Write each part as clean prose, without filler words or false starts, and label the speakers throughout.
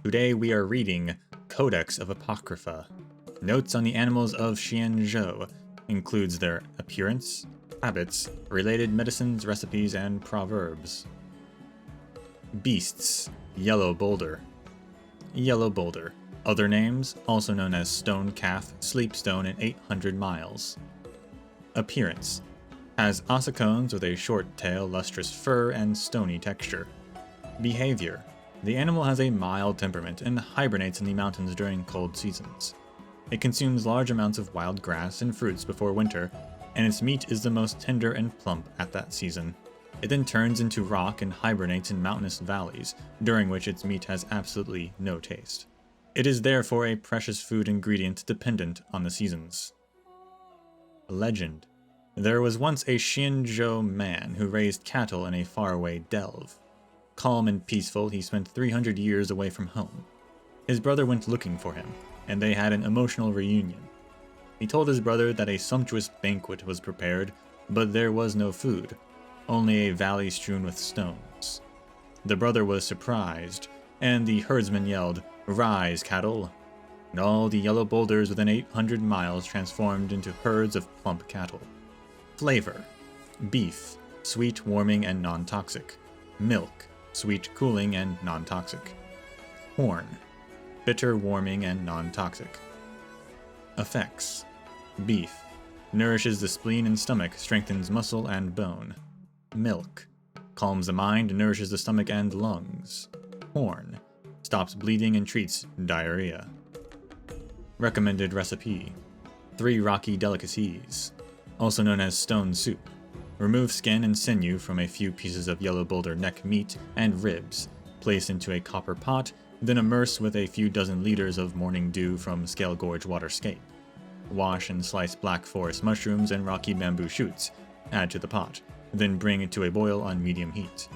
Speaker 1: Today we are reading Codex of Apocrypha. Notes on the animals of Xianzhou includes their appearance, habits, related medicines, recipes, and proverbs. Beasts. Yellow Boulder. Yellow Boulder. Other names, also known as Stone Calf, Sleep Stone, and 800 Miles. Appearance. Has ossicones with a short tail, lustrous fur, and stony texture. Behavior. The animal has a mild temperament and hibernates in the mountains during cold seasons. It consumes large amounts of wild grass and fruits before winter, and its meat is the most tender and plump at that season. It then turns into rock and hibernates in mountainous valleys, during which its meat has absolutely no taste. It is therefore a precious food ingredient dependent on the seasons. Legend. There was once a Xianzhou man who raised cattle in a faraway delve. Calm and peaceful, he spent 300 years away from home. His brother went looking for him, and they had an emotional reunion. He told his brother that a sumptuous banquet was prepared, but there was no food, only a valley strewn with stones. The brother was surprised, and the herdsman yelled, "Rise, cattle!" And all the yellow boulders within 800 miles transformed into herds of plump cattle. Flavor. Beef, sweet, warming, and non-toxic. Milk, sweet, cooling, and non-toxic. Horn, bitter, warming, and non-toxic. Effects. Beef, nourishes the spleen and stomach, strengthens muscle and bone. Milk, calms the mind, nourishes the stomach and lungs. Horn, stops bleeding and treats diarrhea. Recommended recipe. 3 rocky delicacies, also known as stone soup. Remove skin and sinew from a few pieces of yellow boulder neck meat and ribs. Place into a copper pot, then immerse with a few dozen liters of morning dew from Scale Gorge Waterscape. Wash and slice black forest mushrooms and rocky bamboo shoots. Add to the pot, then bring it to a boil on medium heat.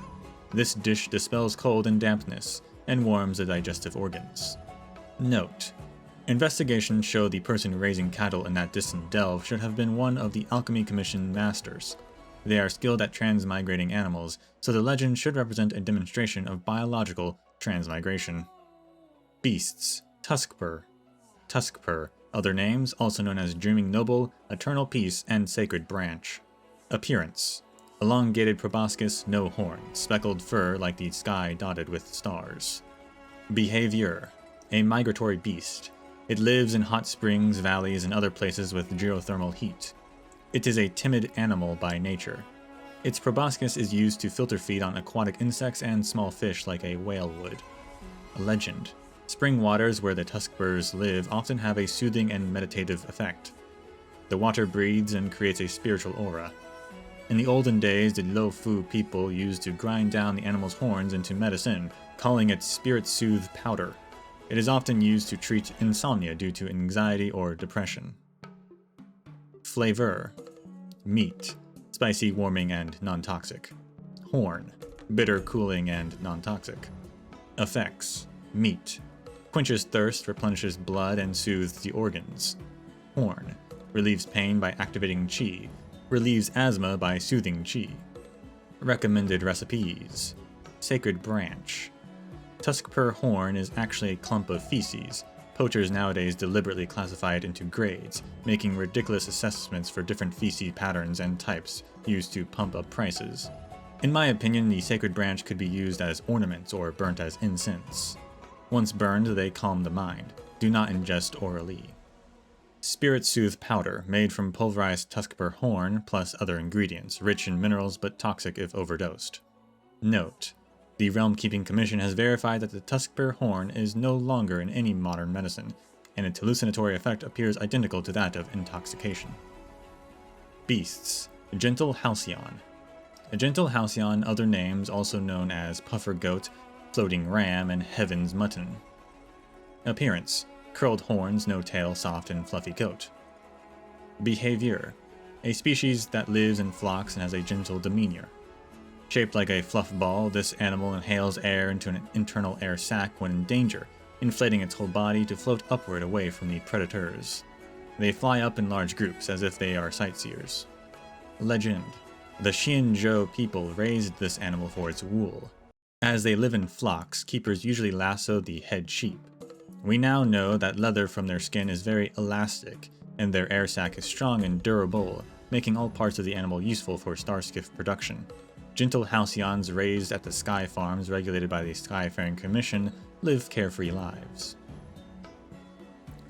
Speaker 1: This dish dispels cold and dampness, and warms the digestive organs. Note: investigations show the person raising cattle in that distant delve should have been one of the Alchemy Commission masters. They are skilled at transmigrating animals, so the legend should represent a demonstration of biological transmigration. Beasts. Tuskper. Tuskper. Other names, also known as Dreaming Noble, Eternal Peace, and Sacred Branch. Appearance. Elongated proboscis, no horns, speckled fur like the sky dotted with stars. Behavior. A migratory beast. It lives in hot springs, valleys, and other places with geothermal heat. It is a timid animal by nature. Its proboscis is used to filter feed on aquatic insects and small fish like a whale would. Legend. Spring waters where the tuskpers live often have a soothing and meditative effect. The water breathes and creates a spiritual aura. In the olden days, the Lo Fu people used to grind down the animal's horns into medicine, calling it spirit soothe powder. It is often used to treat insomnia due to anxiety or depression. Flavor. Meat, spicy, warming, and non-toxic. Horn, bitter, cooling, and non-toxic. Effects. Meat, quenches thirst, replenishes blood, and soothes the organs. Horn, relieves pain by activating qi, relieves asthma by soothing qi. Recommended recipes. Sacred Branch. Tuskper horn is actually a clump of feces. Poachers nowadays deliberately classify it into grades, making ridiculous assessments for different feces patterns and types used to pump up prices. In my opinion, the sacred branch could be used as ornaments or burnt as incense. Once burned, they calm the mind. Do not ingest orally. Spirit Soothe powder, made from pulverized Tuskper horn plus other ingredients, rich in minerals but toxic if overdosed. Note: the Realm Keeping Commission has verified that the Tuskper horn is no longer in any modern medicine, and its hallucinatory effect appears identical to that of intoxication. Beasts. Gentle Halcyon. A gentle halcyon, other names also known as puffer goat, floating ram, and heaven's mutton. Appearance. Curled horns, no tail, soft and fluffy coat. Behavior. A species that lives in flocks and has a gentle demeanor. Shaped like a fluff ball, this animal inhales air into an internal air sac when in danger, inflating its whole body to float upward away from the predators. They fly up in large groups as if they are sightseers. Legend. The Xianzhou people raised this animal for its wool. As they live in flocks, keepers usually lasso the head sheep. We now know that leather from their skin is very elastic, and their air sac is strong and durable, making all parts of the animal useful for starskiff production. Gentle halcyons raised at the sky farms regulated by the Skyfaring Commission live carefree lives.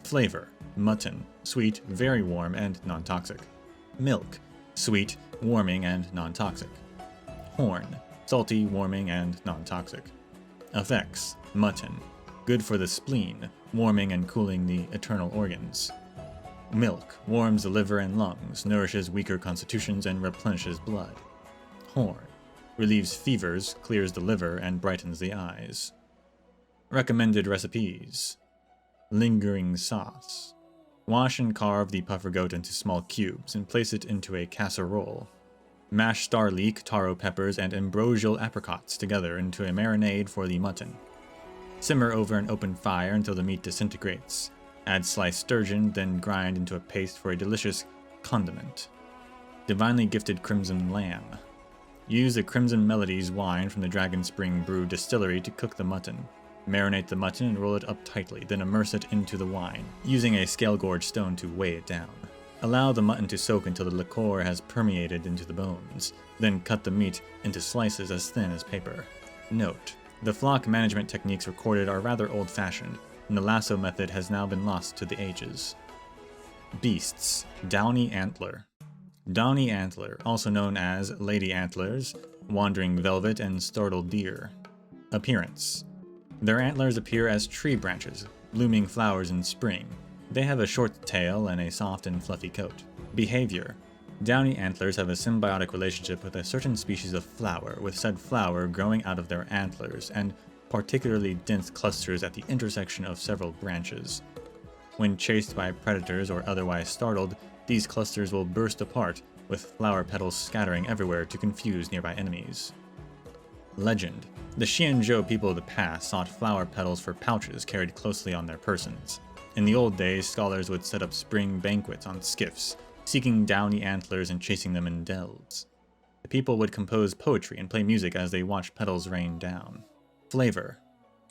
Speaker 1: Flavor: mutton, sweet, very warm, and non-toxic. Milk: sweet, warming, and non-toxic. Horn: salty, warming, and non-toxic. Effects: mutton, good for the spleen, warming and cooling the internal organs. Milk warms the liver and lungs, nourishes weaker constitutions, and replenishes blood. Horn relieves fevers, clears the liver, and brightens the eyes. Recommended recipes: lingering sauce. Wash and carve the puffer goat into small cubes and place it into a casserole. Mash star leek, taro peppers, and ambrosial apricots together into a marinade for the mutton. Simmer over an open fire until the meat disintegrates. Add sliced sturgeon, then grind into a paste for a delicious condiment. Divinely gifted crimson lamb. Use the Crimson Melodies wine from the Dragon Spring Brew distillery to cook the mutton. Marinate the mutton and roll it up tightly, then immerse it into the wine, using a scale gorge stone to weigh it down. Allow the mutton to soak until the liqueur has permeated into the bones, then cut the meat into slices as thin as paper. Note: the flock management techniques recorded are rather old-fashioned, and the lasso method has now been lost to the ages. Beasts: downy antler. Downy antler, also known as lady antlers, wandering velvet, and startled deer. Appearance: their antlers appear as tree branches, blooming flowers in spring. They have a short tail and a soft and fluffy coat. Behavior: downy antlers have a symbiotic relationship with a certain species of flower, with said flower growing out of their antlers, and particularly dense clusters at the intersection of several branches. When chased by predators or otherwise startled, these clusters will burst apart, with flower petals scattering everywhere to confuse nearby enemies. Legend: the Xianzhou people of the past sought flower petals for pouches carried closely on their persons. In the old days, scholars would set up spring banquets on skiffs, seeking downy antlers and chasing them in dells. The people would compose poetry and play music as they watched petals rain down. Flavor: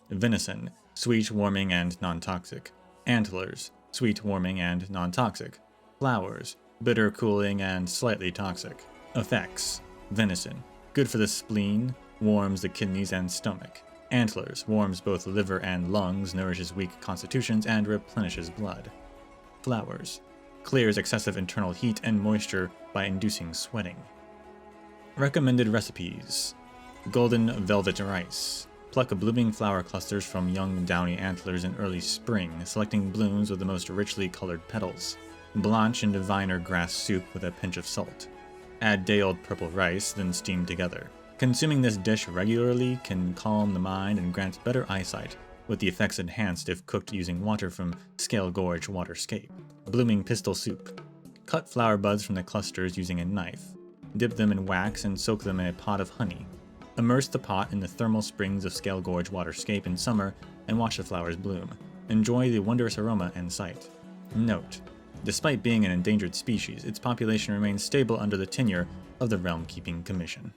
Speaker 1: venison, sweet, warming, and non-toxic. Antlers, sweet, warming, and non-toxic. Flowers, bitter, cooling, and slightly toxic. Effects: venison, good for the spleen, warms the kidneys and stomach. Antlers, warms both liver and lungs, nourishes weak constitutions, and replenishes blood. Flowers, clears excessive internal heat and moisture by inducing sweating. Recommended recipes: golden velvet rice. Pluck blooming flower clusters from young downy antlers in early spring, selecting blooms with the most richly colored petals. Blanch in diviner grass soup with a pinch of salt. Add day-old purple rice, then steam together. Consuming this dish regularly can calm the mind and grant better eyesight, with the effects enhanced if cooked using water from Scale Gorge Waterscape. Blooming pistil soup. Cut flower buds from the clusters using a knife. Dip them in wax and soak them in a pot of honey. Immerse the pot in the thermal springs of Scale Gorge Waterscape in summer and watch the flowers bloom. Enjoy the wondrous aroma and sight. Note: despite being an endangered species, its population remains stable under the tenure of the Realm Keeping Commission.